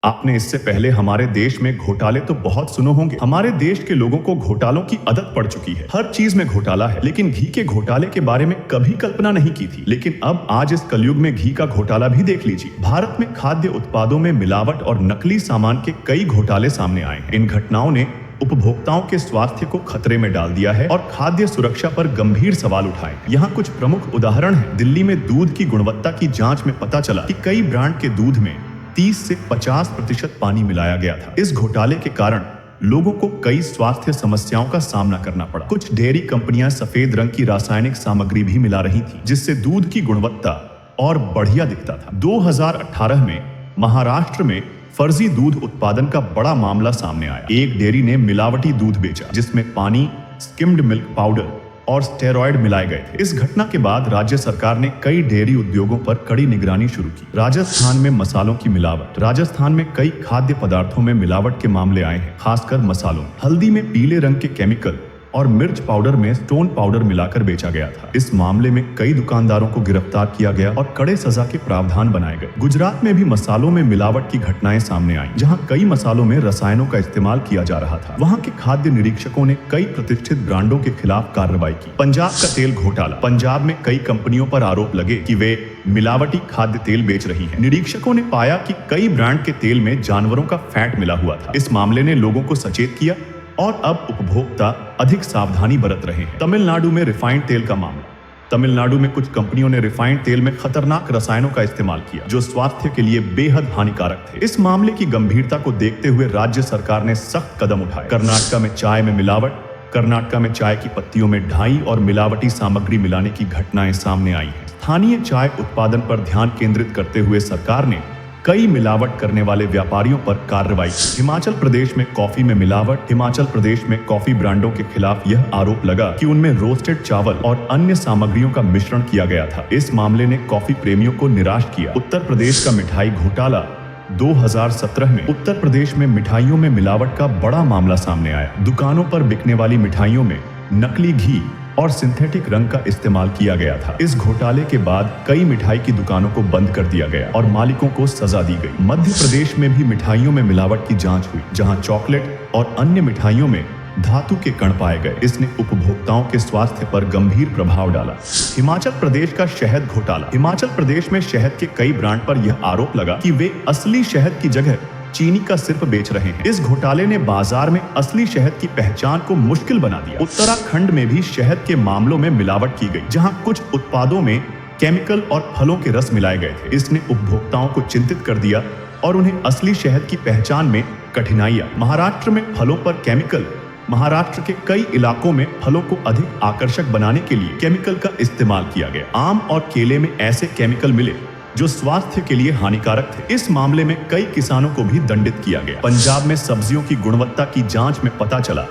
आपने इससे पहले हमारे देश में घोटाले तो बहुत सुने होंगे। हमारे देश के लोगों को घोटालों की आदत पड़ चुकी है। हर चीज में घोटाला है, लेकिन घी के घोटाले के बारे में कभी कल्पना नहीं की थी। लेकिन अब आज इस कलयुग में घी का घोटाला भी देख लीजिए। भारत में खाद्य उत्पादों में मिलावट और नकली सामान के कई घोटाले सामने आए हैं। इन घटनाओं ने उपभोक्ताओं के स्वास्थ्य को खतरे में डाल दिया है और खाद्य सुरक्षा पर गंभीर सवाल उठाए। यहाँ कुछ प्रमुख उदाहरण हैं। दिल्ली में दूध की गुणवत्ता की जांच में पता चला कि कई ब्रांड के दूध में 30 से 50% पानी मिलाया गया था। इस घोटाले के कारण लोगों को कई स्वास्थ्य समस्याओं का सामना करना पड़ा। कुछ डेयरी कंपनियां सफेद रंग की रासायनिक सामग्री भी मिला रही थी, जिससे दूध की गुणवत्ता और बढ़िया दिखता था। 2018 में महाराष्ट्र में फर्जी दूध उत्पादन का बड़ा मामला सामने आया। एक डेयरी ने मिलावटी दूध बेचा, जिसमें पानी, स्किम्ड मिल्क पाउडर और स्टेरॉयड मिलाए गए थे। इस घटना के बाद राज्य सरकार ने कई डेयरी उद्योगों पर कड़ी निगरानी शुरू की। राजस्थान में मसालों की मिलावट। राजस्थान में कई खाद्य पदार्थों में मिलावट के मामले आए हैं, खासकर मसालों। हल्दी में पीले रंग के केमिकल और मिर्च पाउडर में स्टोन पाउडर मिलाकर बेचा गया था। इस मामले में कई दुकानदारों को गिरफ्तार किया गया और कड़े सजा के प्रावधान बनाए गए। गुजरात में भी मसालों में मिलावट की घटनाएं सामने आईं, जहां कई मसालों में रसायनों का इस्तेमाल किया जा रहा था। वहां के खाद्य निरीक्षकों ने कई प्रतिष्ठित ब्रांडों के खिलाफ कार्रवाई की। पंजाब का तेल घोटाला। पंजाब में कई कंपनियों पर आरोप लगे कि वे मिलावटी खाद्य तेल बेच रही हैं। निरीक्षकों ने पाया कि कई ब्रांड के तेल में जानवरों का फैट मिला हुआ था। इस मामले ने लोगों को सचेत किया और अब उपभोक्ता अधिक सावधानी बरत रहे हैं। तमिलनाडु में रिफाइंड तेल का मामला। तमिलनाडु में कुछ कंपनियों ने रिफाइंड तेल में खतरनाक रसायनों का इस्तेमाल किया, जो स्वास्थ्य के लिए बेहद हानिकारक थे। इस मामले की गंभीरता को देखते हुए राज्य सरकार ने सख्त कदम उठाए। कर्नाटक में चाय में मिलावट। कर्नाटक में चाय की पत्तियों में ढाई और मिलावटी सामग्री मिलाने की घटनाएं सामने आई हैं। स्थानीय चाय उत्पादन पर ध्यान केंद्रित करते हुए सरकार ने कई मिलावट करने वाले व्यापारियों पर कार्रवाई की। हिमाचल प्रदेश में कॉफी में मिलावट। हिमाचल प्रदेश में कॉफी ब्रांडों के खिलाफ यह आरोप लगा कि उनमें रोस्टेड चावल और अन्य सामग्रियों का मिश्रण किया गया था। इस मामले ने कॉफी प्रेमियों को निराश किया। उत्तर प्रदेश का मिठाई घोटाला। 2017 में उत्तर प्रदेश में मिठाइयों में मिलावट का बड़ा मामला सामने आया। दुकानों पर बिकने वाली मिठाइयों में नकली घी और सिंथेटिक रंग का इस्तेमाल किया गया था। इस घोटाले के बाद कई मिठाई की दुकानों को बंद कर दिया गया और मालिकों को सजा दी गई। मध्य प्रदेश में भी मिठाइयों में मिलावट की जांच हुई, जहां चॉकलेट और अन्य मिठाइयों में धातु के कण पाए गए। इसने उपभोक्ताओं के स्वास्थ्य पर गंभीर प्रभाव डाला। हिमाचल प्रदेश का शहद घोटाला। हिमाचल प्रदेश में शहद के कई ब्रांड पर यह आरोप लगा कि वे असली शहद की जगह चीनी का सिर्फ बेच रहे हैं। इस घोटाले ने बाजार में असली शहद की पहचान को मुश्किल बना दिया। उत्तराखंड में भी शहद के मामलों में मिलावट की गई, जहां कुछ उत्पादों में केमिकल और फलों के रस मिलाए गए थे। इसने उपभोक्ताओं को चिंतित कर दिया और उन्हें असली शहद की पहचान में कठिनाई आई। महाराष्ट्र में फलों पर केमिकल। महाराष्ट्र के कई इलाकों में फलों को अधिक आकर्षक बनाने के लिए केमिकल का इस्तेमाल किया गया। आम और केले में ऐसे केमिकल मिले जो स्वास्थ्य के लिए हानिकारक थे। इस मामले में कई किसानों को भी दंडित किया गया। पंजाब में सब्जियों की गुणवत्ता की जांच में पता चला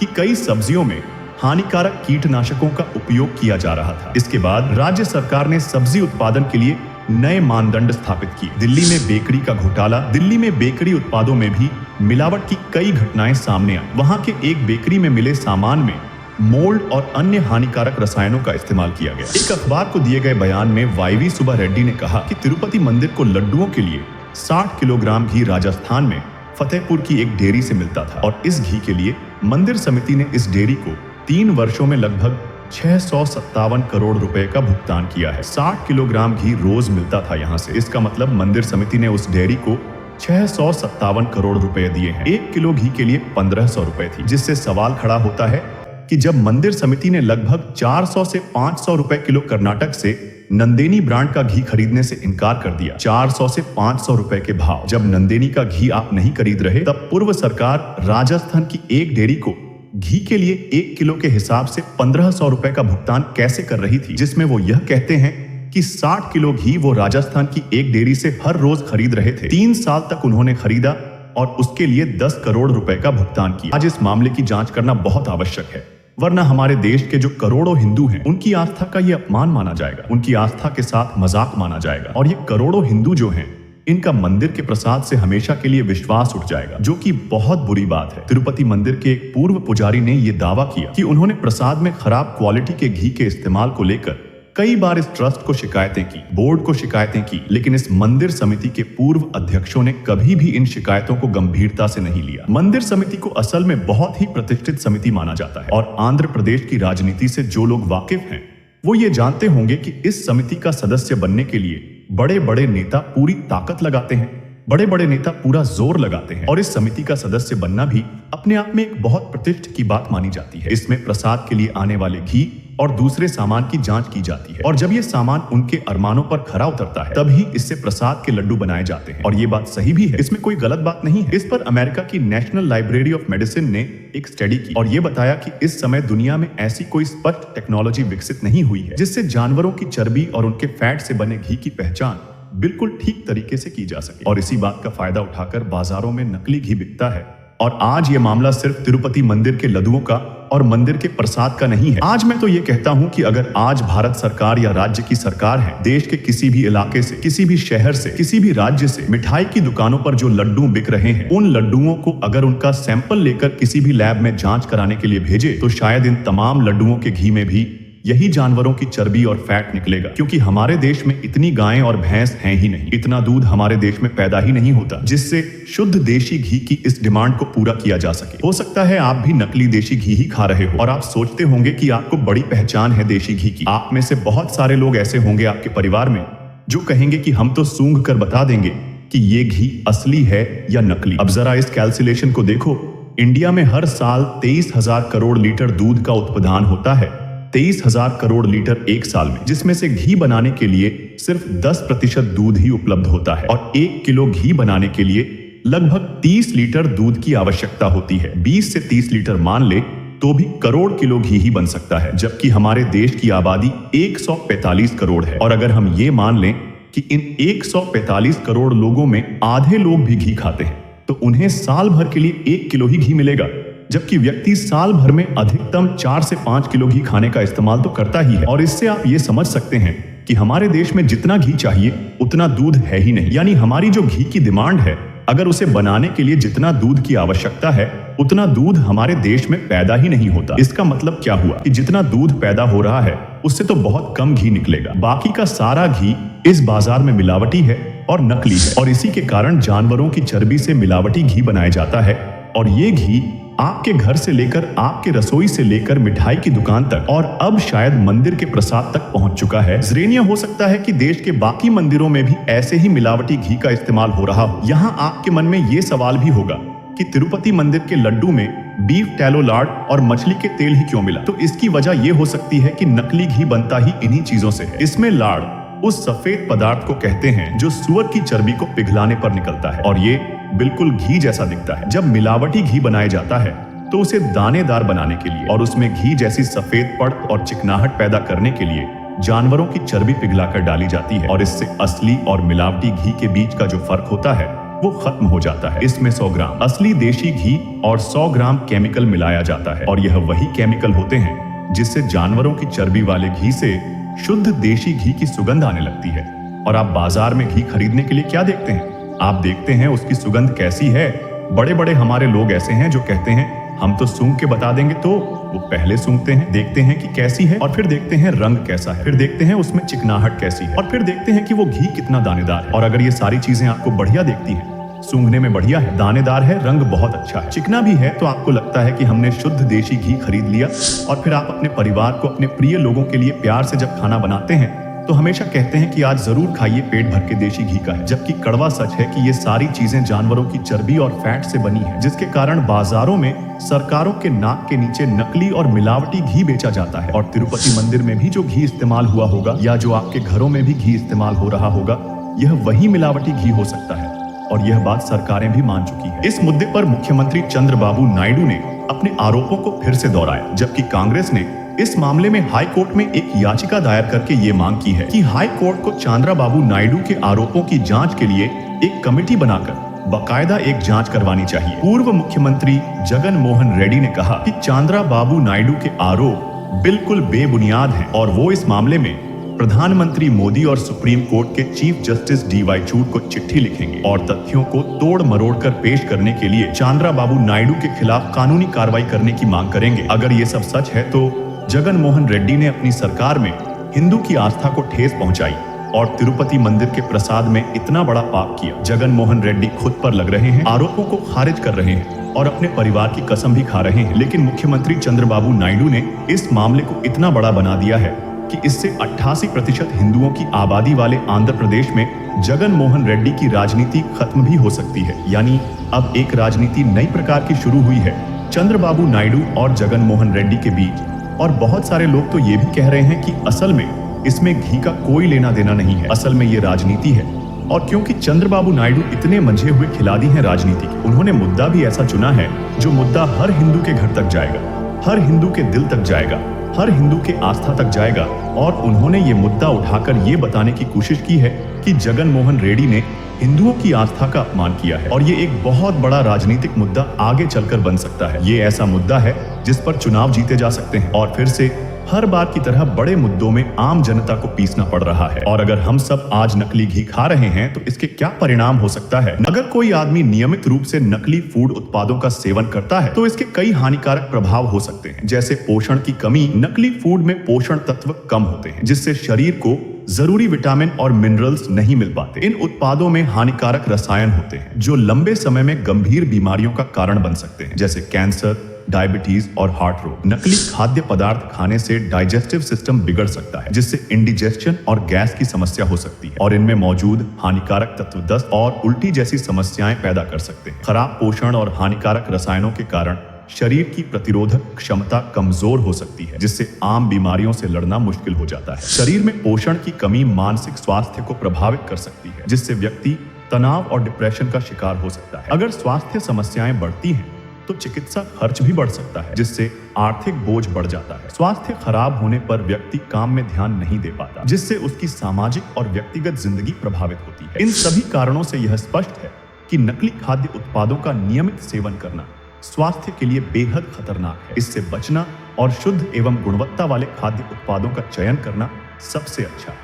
कि कई सब्जियों में हानिकारक कीटनाशकों का उपयोग किया जा रहा था। इसके बाद राज्य सरकार ने सब्जी उत्पादन के लिए नए मानदंड स्थापित किए। दिल्ली में बेकरी का घोटाला। दिल्ली में बेकरी उत्पादों में भी मिलावट की कई घटनाएं सामने आई। वहां के एक बेकरी में मिले सामान में मोल्ड और अन्य हानिकारक रसायनों का इस्तेमाल किया गया। एक अखबार को दिए गए बयान में वाईवी सुब्बा रेड्डी ने कहा कि तिरुपति मंदिर को लड्डुओं के लिए 60 किलोग्राम घी राजस्थान में फतेहपुर की एक डेयरी से मिलता था और इस घी के लिए मंदिर समिति ने इस डेयरी को 3 वर्षों में लगभग 657 करोड़ रुपए का भुगतान किया है। 60 किलोग्राम घी रोज मिलता था यहाँ से। इसका मतलब मंदिर समिति ने उस डेयरी को 657 करोड़ रुपए दिए हैं। 1 किलो घी के लिए 1500 रुपए थी, जिससे सवाल खड़ा होता है कि जब मंदिर समिति ने लगभग 400 से 500 रुपए किलो कर्नाटक से नंदेनी ब्रांड का घी खरीदने से इनकार कर दिया। 400 से 500 रुपए के भाव। जब नंदेनी का घी आप नहीं खरीद रहे, तब पूर्व सरकार राजस्थान की एक डेयरी को घी के लिए 1 किलो के हिसाब से 1500 रुपए का भुगतान कैसे कर रही थी, जिसमें वो यह कहते हैं कि 60 किलो घी वो राजस्थान की एक डेयरी से हर रोज खरीद रहे थे। 3 साल तक उन्होंने खरीदा और उसके लिए 10 करोड़ रुपए का भुगतान किया। आज इस मामले की जांच करना बहुत आवश्यक है, वरना हमारे देश के जो करोड़ों हिंदू हैं, उनकी आस्था का ये अपमान माना जाएगा, उनकी आस्था के साथ मजाक माना जाएगा। और ये करोड़ों हिंदू जो हैं, इनका मंदिर के प्रसाद से हमेशा के लिए विश्वास उठ जाएगा, जो कि बहुत बुरी बात है। तिरुपति मंदिर के एक पूर्व पुजारी ने ये दावा किया कि उन्होंने प्रसाद में खराब क्वालिटी के घी के इस्तेमाल को लेकर कई बार इस ट्रस्ट को शिकायतें की, बोर्ड को शिकायतें की, लेकिन इस मंदिर समिति के पूर्व अध्यक्षों ने कभी भी इन शिकायतों को गंभीरता से नहीं लिया। मंदिर समिति को असल में बहुत ही प्रतिष्ठित समिति माना जाता है और आंध्र प्रदेश की राजनीति से जो लोग वाकिफ हैं वो ये जानते होंगे कि इस समिति का सदस्य बनने के लिए बड़े बड़े नेता पूरी ताकत लगाते हैं, बड़े बड़े नेता पूरा जोर लगाते हैं और इस समिति का सदस्य बनना भी अपने आप में एक बहुत प्रतिष्ठित की बात मानी जाती है। इसमें प्रसाद के लिए आने वाले घी और दूसरे सामान की जांच की जाती है और जब ये सामान उनके अरमानों पर खरा उतरता है तभी इससे प्रसाद के लड्डू बनाए जाते हैं और ये बात सही भी है, इसमें कोई गलत बात नहीं है। इस पर अमेरिका की नेशनल लाइब्रेरी ऑफ मेडिसिन ने एक स्टडी की और ये बताया कि इस समय दुनिया में ऐसी कोई स्पष्ट टेक्नोलॉजी विकसित नहीं हुई है जिससे जानवरों की चर्बी और उनके फैट से बने घी की पहचान बिल्कुल ठीक तरीके से की जा सके और इसी बात का फायदा उठाकर बाजारों में नकली घी बिकता है। और आज ये मामला सिर्फ तिरुपति मंदिर के लड्डुओं का और मंदिर के प्रसाद का नहीं है। आज मैं तो ये कहता हूँ कि अगर आज भारत सरकार या राज्य की सरकार है देश के किसी भी इलाके से, किसी भी शहर से, किसी भी राज्य से मिठाई की दुकानों पर जो लड्डू बिक रहे हैं उन लड्डुओं को अगर उनका सैंपल लेकर किसी भी लैब में जांच कराने के लिए भेजे तो शायद इन तमाम लड्डुओं के घी में भी यही जानवरों की चर्बी और फैट निकलेगा, क्योंकि हमारे देश में इतनी गायें और भैंस हैं ही नहीं, इतना दूध हमारे देश में पैदा ही नहीं होता जिससे शुद्ध देशी घी की इस डिमांड को पूरा किया जा सके। हो सकता है आप भी नकली देशी घी ही खा रहे हो और आप सोचते होंगे कि आपको बड़ी पहचान है देशी घी की। आप में से बहुत सारे लोग ऐसे होंगे आपके परिवार में जो कहेंगे कि हम तो सूंघ कर बता देंगे कि ये घी असली है या नकली। अब जरा इस कैलकुलेशन को देखो, इंडिया में हर साल 23,000 करोड़ लीटर दूध का उत्पादन होता है, 23,000 करोड़ लीटर एक साल में, जिसमें से घी बनाने के लिए सिर्फ 10% दूध ही उपलब्ध होता है और 1 किलो घी बनाने के लिए लगभग 30 लीटर दूध की आवश्यकता होती है। 20 से 30 लीटर मान ले तो भी करोड़ किलो घी ही बन सकता है, जबकि हमारे देश की आबादी 145 करोड़ है और अगर हम ये मान लें कि इन 145 करोड़ लोगों में आधे लोग भी घी खाते हैं तो उन्हें साल भर के लिए 1 किलो ही घी मिलेगा, जबकि व्यक्ति साल भर में अधिकतम 4 से 5 किलो घी खाने का इस्तेमाल तो करता ही है। और इससे आप ये समझ सकते हैं कि हमारे देश में जितना घी चाहिए उतना दूध है ही नहीं, यानी हमारी जो घी की डिमांड है अगर उसे बनाने के लिए जितना दूध की आवश्यकता है उतना दूध हमारे देश में पैदा ही नहीं होता। इसका मतलब क्या हुआ कि जितना दूध पैदा हो रहा है उससे तो बहुत कम घी निकलेगा, बाकी का सारा घी इस बाजार में मिलावटी है और नकली है और इसी के कारण जानवरों की चर्बी से मिलावटी घी बनाया जाता है और ये घी आपके घर से लेकर आपके रसोई से लेकर मिठाई की दुकान तक और अब शायद मंदिर के प्रसाद तक पहुंच चुका है। जरेनिया हो सकता है कि देश के बाकी मंदिरों में भी ऐसे ही मिलावटी घी का इस्तेमाल हो रहा हो। यहाँ आपके मन में ये सवाल भी होगा कि तिरुपति मंदिर के लड्डू में बीफ टैलो लाड और मछली के तेल ही क्यों मिला? तो इसकी वजह ये हो सकती है कि नकली घी बनता ही इन्हीं चीजों से है। इसमें लाड उस सफेद पदार्थ को कहते हैं जो सुअर की चर्बी को पिघलाने पर निकलता है और ये बिल्कुल घी जैसा दिखता है। जब मिलावटी घी बनाया जाता है तो उसे दानेदार बनाने के लिए और उसमें घी जैसी सफेद पड़त और चिकनाहट पैदा करने के लिए जानवरों की चर्बी पिघलाकर डाली जाती है और इससे असली और मिलावटी घी के बीच का जो फर्क होता है वो खत्म हो जाता है। इसमें 100 ग्राम असली देशी घी और 100 ग्राम केमिकल मिलाया जाता है और यह वही केमिकल होते हैं जिससे जानवरों की चर्बी वाले घी से शुद्ध देशी घी की सुगंध आने लगती है। और आप बाजार में घी खरीदने के लिए क्या देखते हैं? आप देखते हैं उसकी सुगंध कैसी है। बड़े बड़े हमारे लोग ऐसे हैं जो कहते हैं हम तो सूंघ के बता देंगे, तो वो पहले सूंघते हैं, देखते हैं कि कैसी है और फिर देखते हैं रंग कैसा है, फिर देखते हैं उसमें चिकनाहट कैसी है और फिर देखते हैं कि वो घी कितना दानेदार है। और अगर ये सारी चीजें आपको बढ़िया देखती हैं, सूंघने में बढ़िया है, दानेदार है, रंग बहुत अच्छा है, चिकना भी है, तो आपको लगता है कि हमने शुद्ध देशी घी खरीद लिया। और फिर आप अपने परिवार को, अपने प्रिय लोगों के लिए प्यार से जब खाना बनाते हैं तो हमेशा कहते हैं कि आज जरूर खाइए, पेट भर के देशी घी का है, जबकि कड़वा सच है कि ये सारी चीजें जानवरों की चर्बी और फैट से बनी है, जिसके कारण बाजारों में सरकारों के नाक के नीचे नकली और मिलावटी घी बेचा जाता है। और तिरुपति मंदिर में भी जो घी इस्तेमाल हुआ होगा या जो आपके घरों में भी घी इस्तेमाल हो रहा होगा, यह वही मिलावटी घी हो सकता है और यह बात सरकारें भी मान चुकी है। इस मुद्दे पर मुख्यमंत्री चंद्रबाबू नायडू ने अपने आरोपों को फिर से दोहराया, जबकि कांग्रेस ने इस मामले में हाई कोर्ट में एक याचिका दायर करके ये मांग की है कि हाई कोर्ट को चंद्रबाबू नायडू के आरोपों की जांच के लिए एक कमेटी बनाकर बाकायदा एक जांच करवानी चाहिए। पूर्व मुख्यमंत्री जगन मोहन रेड्डी ने कहा कि चंद्रबाबू नायडू के आरोप बिल्कुल बेबुनियाद हैं और वो इस मामले में प्रधानमंत्री मोदी और सुप्रीम कोर्ट के चीफ जस्टिस DY चूड़ को चिट्ठी लिखेंगे और तथ्यों को तोड़ मरोड़ कर पेश करने के लिए चंद्रबाबू नायडू के खिलाफ कानूनी कार्रवाई करने की मांग करेंगे। अगर ये सब सच है तो जगन मोहन रेड्डी ने अपनी सरकार में हिंदू की आस्था को ठेस पहुंचाई और तिरुपति मंदिर के प्रसाद में इतना बड़ा पाप किया। जगन मोहन रेड्डी खुद पर लग रहे हैं, आरोपों को खारिज कर रहे हैं और अपने परिवार की कसम भी खा रहे हैं, लेकिन मुख्यमंत्री चंद्रबाबू नायडू ने इस मामले को इतना बड़ा बना दिया है कि इससे 88% हिंदुओं की आबादी वाले आंध्र प्रदेश में जगन मोहन रेड्डी की राजनीति खत्म भी हो सकती है। यानी अब एक राजनीति नई प्रकार की शुरू हुई है चंद्रबाबू नायडू और जगन मोहन रेड्डी के बीच। और बहुत सारे लोग तो ये भी कह रहे हैं कि असल में इसमें घी का कोई लेना देना नहीं है, असल में ये राजनीति है। और क्योंकि चंद्रबाबू नायडू इतने मंझे हुए खिलाड़ी हैं राजनीति के, उन्होंने मुद्दा भी ऐसा चुना है जो मुद्दा हर हिंदू के घर तक जाएगा, हर हिंदू के दिल तक जाएगा, हर हिंदू के आस्था तक जाएगा। और उन्होंने ये मुद्दा उठाकर ये बताने की कोशिश की है कि जगन मोहन रेड्डी ने हिंदुओं की आस्था का अपमान किया है और ये एक बहुत बड़ा राजनीतिक मुद्दा आगे चलकर बन सकता है। ये ऐसा मुद्दा है जिस पर चुनाव जीते जा सकते हैं और फिर से हर बार की तरह बड़े मुद्दों में आम जनता को पीसना पड़ रहा है। और अगर हम सब आज नकली घी खा रहे हैं तो इसके क्या परिणाम हो सकता है? अगर कोई आदमी नियमित रूप से नकली फूड उत्पादों का सेवन करता है तो इसके कई हानिकारक प्रभाव हो सकते हैं, जैसे पोषण की कमी। नकली फूड में पोषण तत्व कम होते हैं जिससे शरीर को जरूरी विटामिन और मिनरल्स नहीं मिल पाते। इन उत्पादों में हानिकारक रसायन होते हैं जो लंबे समय में गंभीर बीमारियों का कारण बन सकते हैं, जैसे कैंसर, डायबिटीज और हार्ट रोग। नकली खाद्य पदार्थ खाने से डाइजेस्टिव सिस्टम बिगड़ सकता है जिससे इंडिजेशन और गैस की समस्या हो सकती है और इनमें मौजूद हानिकारक तत्व दस्त और उल्टी जैसी समस्याएं पैदा कर सकते हैं। खराब पोषण और हानिकारक रसायनों के कारण शरीर की प्रतिरोधक क्षमता कमजोर हो सकती है जिससे आम बीमारियों से लड़ना मुश्किल हो जाता है। शरीर में पोषण की कमी मानसिक स्वास्थ्य को प्रभावित कर सकती है जिससे व्यक्ति तनाव और डिप्रेशन का शिकार हो सकता है। अगर स्वास्थ्य समस्याएं बढ़ती हैं तो चिकित्सा खर्च भी बढ़ सकता है जिससे आर्थिक बोझ बढ़ जाता है। स्वास्थ्य खराब होने पर व्यक्ति काम में ध्यान नहीं दे पाता जिससे उसकी सामाजिक और व्यक्तिगत जिंदगी प्रभावित होती है। इन सभी कारणों से यह स्पष्ट है कि नकली खाद्य उत्पादों का नियमित सेवन करना स्वास्थ्य के लिए बेहद खतरनाक है। इससे बचना और शुद्ध एवं गुणवत्ता वाले खाद्य उत्पादों का चयन करना सबसे अच्छा है।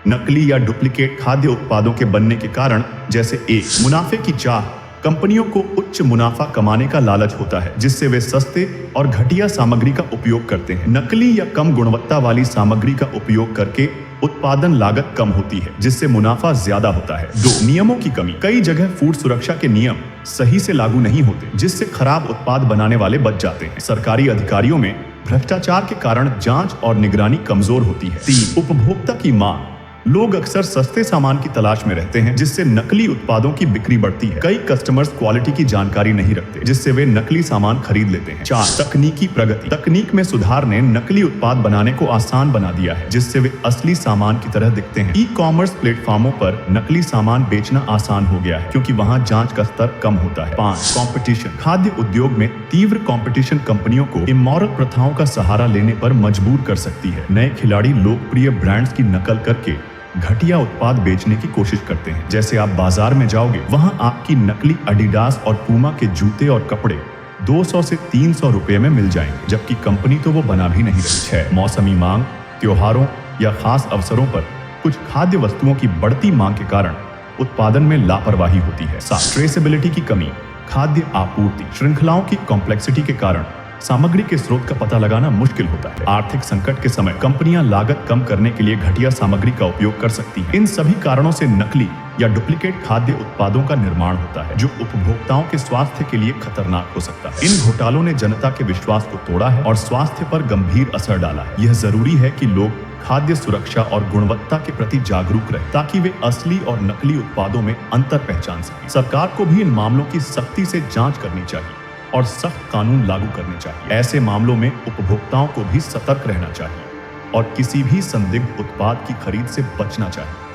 नकली या डुप्लीकेट खाद्य उत्पादों के बनने के कारण जैसे एक, मुनाफे की चाह। कंपनियों को उच्च मुनाफा कमाने का लालच होता है जिससे वे सस्ते और घटिया सामग्री का उपयोग करते हैं। नकली या कम गुणवत्ता वाली सामग्री का उपयोग करके उत्पादन लागत कम होती है जिससे मुनाफा ज्यादा होता है। 2, नियमों की कमी। कई जगह फूड सुरक्षा के नियम सही से लागू नहीं होते जिससे खराब उत्पाद बनाने वाले बच जाते हैं। सरकारी अधिकारियों में भ्रष्टाचार के कारण जांच और निगरानी कमजोर होती है। 3, उपभोक्ता की मांग। लोग अक्सर सस्ते सामान की तलाश में रहते हैं जिससे नकली उत्पादों की बिक्री बढ़ती है। कई कस्टमर्स क्वालिटी की जानकारी नहीं रखते जिससे वे नकली सामान खरीद लेते हैं। 4, तकनीकी प्रगति। तकनीक में सुधार ने नकली उत्पाद बनाने को आसान बना दिया है जिससे वे असली सामान की तरह दिखते हैं। ई-कॉमर्स प्लेटफॉर्मों पर नकली सामान बेचना आसान हो गया है क्योंकि वहां जांच का स्तर कम होता है। 5, कंपटीशन। खाद्य उद्योग में तीव्र कंपटीशन कंपनियों को इमोरल प्रथाओं का सहारा लेने पर मजबूर कर सकती है। नए खिलाड़ी लोकप्रिय ब्रांड्स की नकल करके घटिया उत्पाद बेचने की कोशिश करते हैं। जैसे आप बाजार में जाओगे वहां आपकी नकली एडिडास और पूमा के जूते और कपड़े 200 से 300 रुपए में मिल जाएंगे जबकि कंपनी तो वो बना भी नहीं रही। 6, मौसमी मांग। त्योहारों या खास अवसरों पर कुछ खाद्य वस्तुओं की बढ़ती मांग के कारण उत्पादन में लापरवाही होती है। 7, ट्रेसेबिलिटी की कमी। खाद्य आपूर्ति श्रृंखलाओं की कॉम्प्लेक्सिटी के कारण सामग्री के स्रोत का पता लगाना मुश्किल होता है। आर्थिक संकट के समय कंपनियां लागत कम करने के लिए घटिया सामग्री का उपयोग कर सकती हैं। इन सभी कारणों से नकली या डुप्लीकेट खाद्य उत्पादों का निर्माण होता है जो उपभोक्ताओं के स्वास्थ्य के लिए खतरनाक हो सकता है। इन घोटालों ने जनता के विश्वास को तोड़ा है और स्वास्थ्य पर गंभीर असर डाला है। यह जरूरी है कि लोग खाद्य सुरक्षा और गुणवत्ता के प्रति जागरूक रहे ताकि वे असली और नकली उत्पादों में अंतर पहचान सकें। सरकार को भी इन मामलों की सख्ती से जांच करनी चाहिए और सख्त कानून लागू करने चाहिए। ऐसे मामलों में उपभोक्ताओं को भी सतर्क रहना चाहिए और किसी भी संदिग्ध उत्पाद की खरीद से बचना चाहिए।